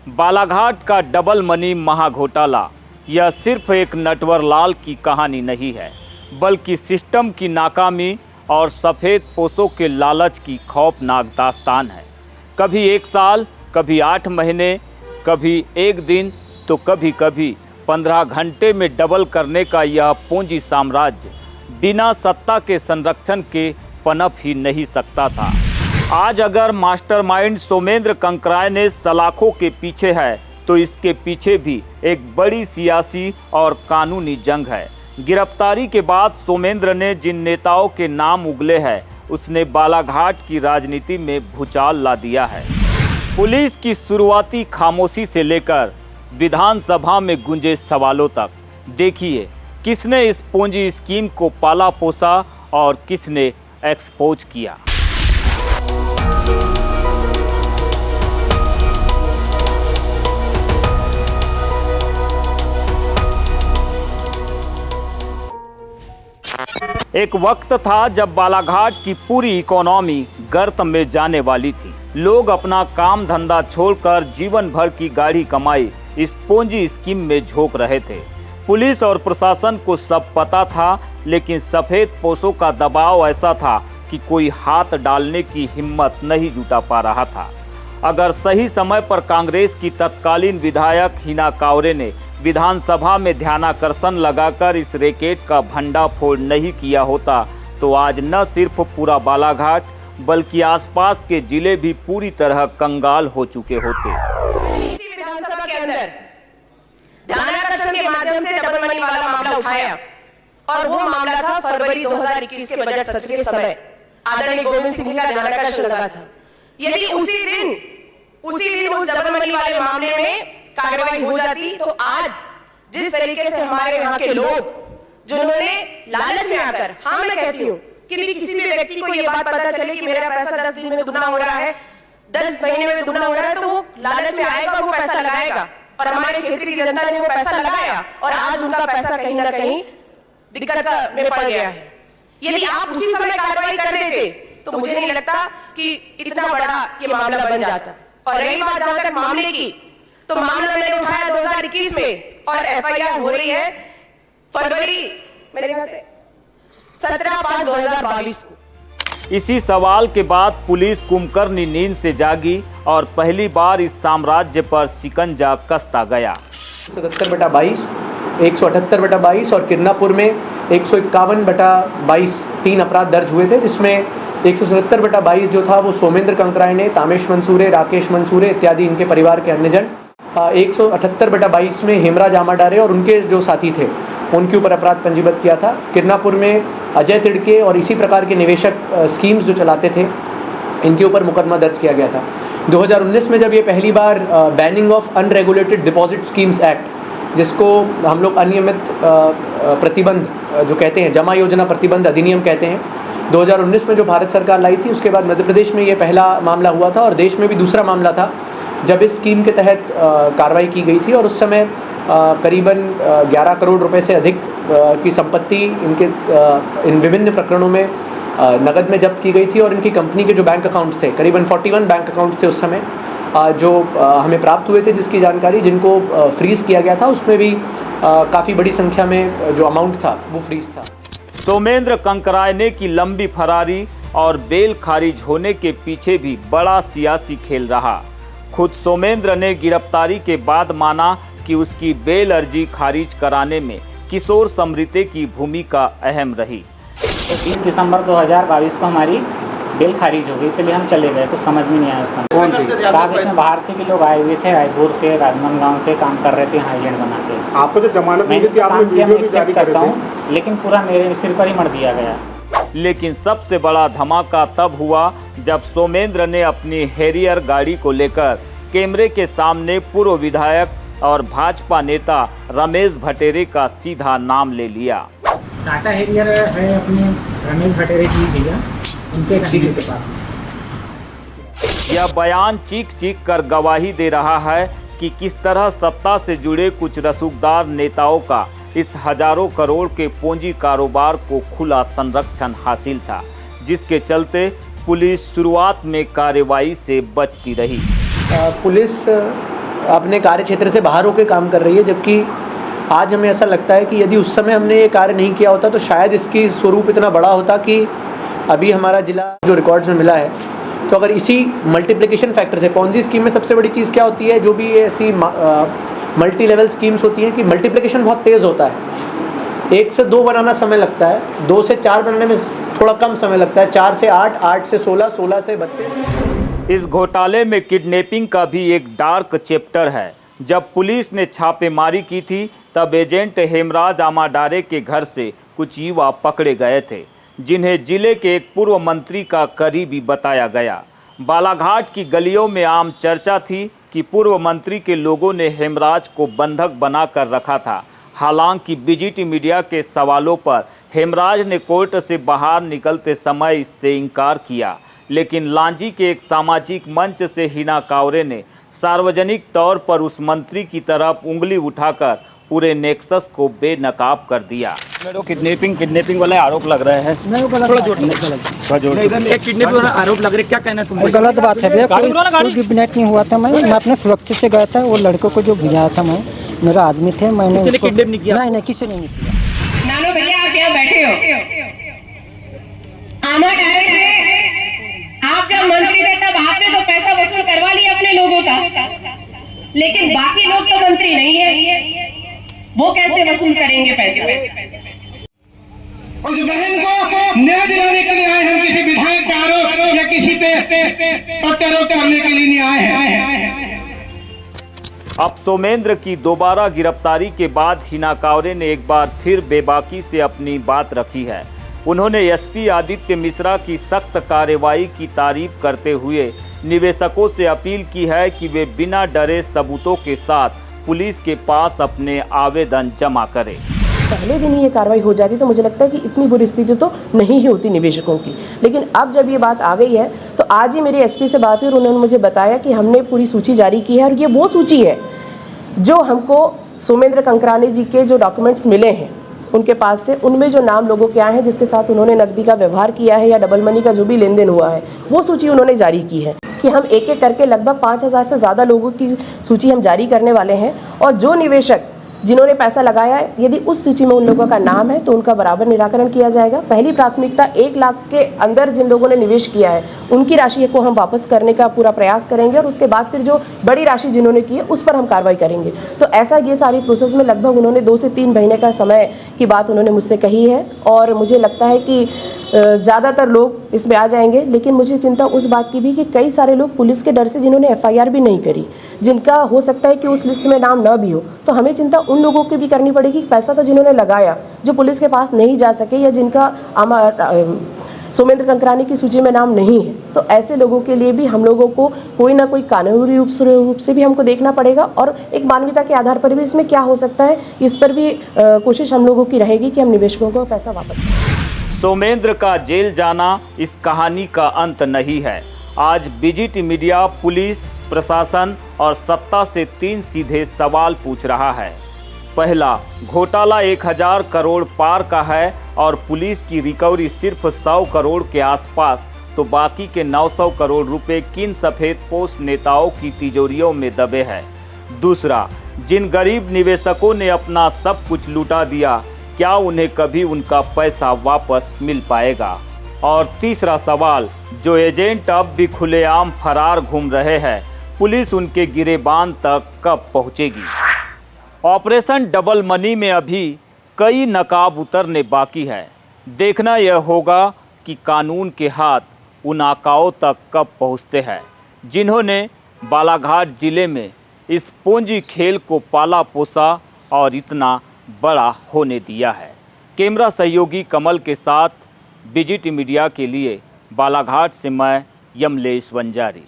बालाघाट का double money महाघोटाला यह सिर्फ एक नटवर लाल की कहानी नहीं है, बल्कि सिस्टम की नाकामी और सफ़ेद पोशों के लालच की खौफनाक दास्तान है। कभी 1 साल, कभी 8 महीने, कभी 1 दिन, तो कभी कभी 15 घंटे में डबल करने का यह पूंजी साम्राज्य बिना सत्ता के संरक्षण के पनप ही नहीं सकता था। आज अगर मास्टरमाइंड सोमेंद्र कंकराय ने सलाखों के पीछे है, तो इसके पीछे भी एक बड़ी सियासी और कानूनी जंग है। गिरफ्तारी के बाद सोमेंद्र ने जिन नेताओं के नाम उगले हैं, उसने बालाघाट की राजनीति में भूचाल ला दिया है। पुलिस की शुरुआती खामोशी से लेकर विधानसभा में गूंजे सवालों तक, देखिए किसने इस पूंजी स्कीम को पाला पोसा और किसने एक्सपोज किया। एक वक्त था जब बालाघाट की पूरी इकोनॉमी गर्त में जाने वाली थी। लोग अपना काम धंधा छोड़कर जीवन भर की गाढ़ी कमाई इस पूंजी स्कीम में झोंक रहे थे। पुलिस और प्रशासन को सब पता था, लेकिन सफेद पोशों का दबाव ऐसा था कि कोई हाथ डालने की हिम्मत नहीं जुटा पा रहा था। अगर सही समय पर कांग्रेस की तत्कालीन विधायक हिना कांवरे ने विधानसभा में ध्यानाकर्षण लगाकर इस रैकेट का भंडाफोड़ नहीं किया होता, तो आज न सिर्फ पूरा बालाघाट बल्कि आसपास के जिले भी पूरी तरह कंगाल हो चुके होते। इसी विधानसभा के अंदर ध्यानाकर्षण के माध्यम से डबल मनी वाला मामला उठाया और वो मामला था फरवरी 2021 के बजट सत्र के समय आदरणीय गोविंद सिंह जी का ध्यानाकर्षण लगा था। यदि उसी दिन उस डबल मनी वाले मामले में कार्रवाई हो जाती, तो आज जिस तरीके से हमारे यहाँ के लोग जिन्होंने लालच में आकर, हाँ मैं कहती हूँ कि किसी भी व्यक्ति को ये बात पता चले कि मेरा पैसा 10 दिन में दुगना हो रहा है, 10 महीने में दुगना हो रहा है, तो वो लालच में आएगा, वो पैसा लगाएगा। और हमारे क्षेत्र की जनता ने वो पैसा लगाया और आज उनका पैसा कहीं ना कहीं दिक्कत में पड़ गया है। यदि आप उसी समय कार्रवाई कर देते तो मुझे नहीं लगता कि इतना बड़ा ये मामला बन जाता। और रही बात जहां तक मामले की, तो मामला मैंने उठाया 2021 में और एफआईआर हो रही है फरवरी मेरे ख्याल से 17/5/2022 को। इसी सवाल के बाद पुलिस कुंभकर्णी नींद से जागी और पहली बार इस साम्राज्य पर शिकंजा कसता गया। 177/22, 178/22 और किरनापुर में 151/22 3 अपराध दर्ज हुए थे, जिसमें 177/22 जो था वो सोमेंद्र कंकराय ने, तामेश मंसूरे, राकेश मंसूरे इत्यादि इनके परिवार के अन्य जन, 178/22 में हेमराज आमाडारे और उनके जो साथी थे उनके ऊपर अपराध पंजीबद्ध किया था। किरनापुर में अजय तिड़के और इसी प्रकार के निवेशक स्कीम्स जो चलाते थे, इनके ऊपर मुकदमा दर्ज किया गया था। 2019 में जब ये पहली बार banning of unregulated deposit schemes act, जिसको हम लोग अनियमित प्रतिबंध जो कहते हैं, जमा योजना प्रतिबंध अधिनियम कहते हैं, 2019 में जो भारत सरकार लाई थी, उसके बाद मध्य प्रदेश में ये पहला मामला हुआ था और देश में भी दूसरा मामला था जब इस स्कीम के तहत कार्रवाई की गई थी। और उस समय करीबन 11 करोड़ रुपए से अधिक की संपत्ति इनके इन विभिन्न प्रकरणों में नगद में जब्त की गई थी। और इनकी कंपनी के जो बैंक अकाउंट्स थे, करीबन 41 बैंक अकाउंट्स थे उस समय जो हमें प्राप्त हुए थे, जिसकी जानकारी जिनको फ्रीज़ किया गया था, उसमें भी काफ़ी बड़ी संख्या में जो अमाउंट था वो फ्रीज था। सोमेंद्र कंकराय ने की लंबी फरारी और बेल खारिज होने के पीछे भी बड़ा सियासी खेल रहा। खुद सोमेंद्र ने गिरफ्तारी के बाद माना कि उसकी बेल अर्जी खारिज कराने में किशोर समृते की भूमिका अहम रही। 30 दिसंबर 2022 को हमारी बेल खारिज हो गई, इसलिए हम चले गए। कुछ समझ में नहीं आया उस समय। साथ इसमें बाहर से भी लोग आए हुए थे, रायपुर से, राजनांदगांव से काम कर रहे थे यहाँ एजेंट बना के। आपको जो जमानत मिली थी, आपने वीडियो भी जारी करता हूँ, लेकिन पूरा मेरे सिर पर ही मर दिया गया। लेकिन सबसे बड़ा धमाका तब हुआ जब सोमेंद्र ने अपनी हैरियर गाड़ी को लेकर कैमरे के सामने पूर्व विधायक और भाजपा नेता रमेश भटेरे का सीधा नाम ले लिया। टाटा हैरियर है अपने रमेश भटेरे जी भैया, उनके घर के पास। यह बयान चीख चीख कर गवाही दे रहा है कि किस तरह सत्ता से जुड़े कुछ रसूखदार नेताओं का इस हजारों करोड़ के पूंजी कारोबार को खुला संरक्षण हासिल था, जिसके चलते पुलिस शुरुआत में कार्रवाई से बचती रही। पुलिस अपने कार्य क्षेत्र से बाहर होकर काम कर रही है, जबकि आज हमें ऐसा लगता है कि यदि उस समय हमने ये कार्य नहीं किया होता तो शायद इसकी स्वरूप इतना बड़ा होता कि अभी हमारा जिला जो रिकॉर्ड्स में मिला है। तो अगर इसी मल्टीप्लिकेशन फैक्टर से, पॉन्जी स्कीम में सबसे बड़ी चीज़ क्या होती है, जो भी ऐसी मल्टी लेवल स्कीम्स होती हैं कि मल्टीप्लिकेशन बहुत तेज़ होता है। 1 से 2 बनाना समय लगता है, 2 से 4 बनाने में थोड़ा कम समय लगता है, 4 से 8, 8 से 16, 16 से 32। इस घोटाले में किडनैपिंग का भी एक डार्क चैप्टर है। जब पुलिस ने छापेमारी की थी तब एजेंट हेमराज आमाडारे के घर से कुछ युवा पकड़े गए थे, जिन्हें जिले के एक पूर्व मंत्री का करीबी बताया गया। बालाघाट की गलियों में आम चर्चा थी कि पूर्व मंत्री के लोगों ने हेमराज को बंधक बनाकर रखा था। हालांकि बीजीटी मीडिया के सवालों पर हेमराज ने कोर्ट से बाहर निकलते समय इससे इनकार किया, लेकिन लांजी के एक सामाजिक मंच से हिना कावरे ने सार्वजनिक तौर पर उस मंत्री की तरफ उंगली उठाकर पूरे नेक्सस को बेनकाब कर दिया। मेरे किडनैपिंग वाले आरोप लग रहे हैं। नहीं, वो गलत एक किडनैपिंग वाला आरोप लग रहे हैं, क्या कहना है तुम? गलत बात है भैया, कोई किडनैप नहीं हुआ था। मैं अपने सुरक्षित से गया था, वो लड़कों को जो भिजाया था मैं, मेरा आदमी थे, मैंने किसी ने किडनैप नहीं किया? नहीं, किसी ने नहीं किया। नानो भैया आप यहाँ बैठे हो, आमाडारे से आप जब मंत्री थे तब आपने तो पैसा वसूल करवा लिया अपने लोगों का, लेकिन बाकी लोग तो मंत्री नहीं है, वो कैसे वसूल करेंगे पैसा? उस बहन को न्याय दिलाने के लिए आए, हम किसी विधायक पे आरोप या किसी पे प्रत्यारोप करने के लिए नहीं आए हैं। अब सोमेंद्र की दोबारा गिरफ्तारी के बाद हिना कावरे ने एक बार फिर बेबाकी से अपनी बात रखी है। उन्होंने एसपी आदित्य मिश्रा की सख्त कार्रवाई की तारीफ करते हुए निवेशकों से अपील की है कि वे बिना डरे सबूतों के साथ पुलिस के पास अपने आवेदन जमा करें। पहले दिन ही ये कार्रवाई हो जाती तो मुझे लगता है कि इतनी बुरी स्थिति तो नहीं ही होती निवेशकों की, लेकिन अब जब ये बात आ गई है तो आज ही मेरी एसपी से बात हुई और उन्होंने मुझे बताया कि हमने पूरी सूची जारी की है और ये वो सूची है जो हमको सोमेंद्र कंकरानी जी के जो डॉक्यूमेंट्स मिले हैं उनके पास से, उनमें जो नाम लोगों के आए हैं जिसके साथ उन्होंने नकदी का व्यवहार किया है या डबल मनी का जो भी लेन देन हुआ है, वो सूची उन्होंने जारी की है कि हम एक एक करके लगभग 5000 से ज़्यादा लोगों की सूची हम जारी करने वाले हैं। और जो निवेशक जिन्होंने पैसा लगाया है, यदि उस सूची में उन लोगों का नाम है तो उनका बराबर निराकरण किया जाएगा। पहली प्राथमिकता 1 लाख के अंदर जिन लोगों ने निवेश किया है उनकी राशि को हम वापस करने का पूरा प्रयास करेंगे और उसके बाद फिर जो बड़ी राशि जिन्होंने की है उस पर हम कार्रवाई करेंगे। तो ऐसा ये सारी प्रोसेस में लगभग उन्होंने 2 से 3 महीने का समय की बात उन्होंने मुझसे कही है और मुझे लगता है कि ज़्यादातर लोग इसमें आ जाएंगे। लेकिन मुझे चिंता उस बात की भी कि कई सारे लोग पुलिस के डर से जिन्होंने FIR भी नहीं करी, जिनका हो सकता है कि उस लिस्ट में नाम ना भी हो, तो हमें चिंता उन लोगों की भी करनी पड़ेगी। पैसा तो जिन्होंने लगाया जो पुलिस के पास नहीं जा सके या जिनका सोमेंद्र कंकरानी की सूची में नाम नहीं है, तो ऐसे लोगों के लिए भी हम लोगों को कोई ना कोई कानूनी रूप से भी हमको देखना पड़ेगा और एक मानवीयता के आधार पर भी इसमें क्या हो सकता है इस पर भी कोशिश हम लोगों की रहेगी कि हम निवेशकों को पैसा वापस करें। सोमेंद्र का जेल जाना इस कहानी का अंत नहीं है। आज बीजीटी मीडिया पुलिस प्रशासन और सत्ता से 3 सीधे सवाल पूछ रहा है। पहला, घोटाला 1000 करोड़ पार का है और पुलिस की रिकवरी सिर्फ 100 करोड़ के आसपास, तो बाकी के 900 करोड़ रुपए किन सफेद पोस्ट नेताओं की तिजोरियों में दबे हैं। दूसरा, जिन गरीब निवेशकों ने अपना सब कुछ लुटा दिया, क्या उन्हें कभी उनका पैसा वापस मिल पाएगा। और तीसरा सवाल, जो एजेंट अब भी खुलेआम फरार घूम रहे हैं, पुलिस उनके गिरेबान तक कब पहुंचेगी। ऑपरेशन डबल मनी में अभी कई नकाब उतरने बाकी है। देखना यह होगा कि कानून के हाथ उन आकाओं तक कब पहुंचते हैं जिन्होंने बालाघाट जिले में इस पूंजी खेल को पाला पोसा और इतना बड़ा होने दिया है। कैमरा सहयोगी कमल के साथ बीजीटी मीडिया के लिए बालाघाट से मैं यमलेश वंजारी।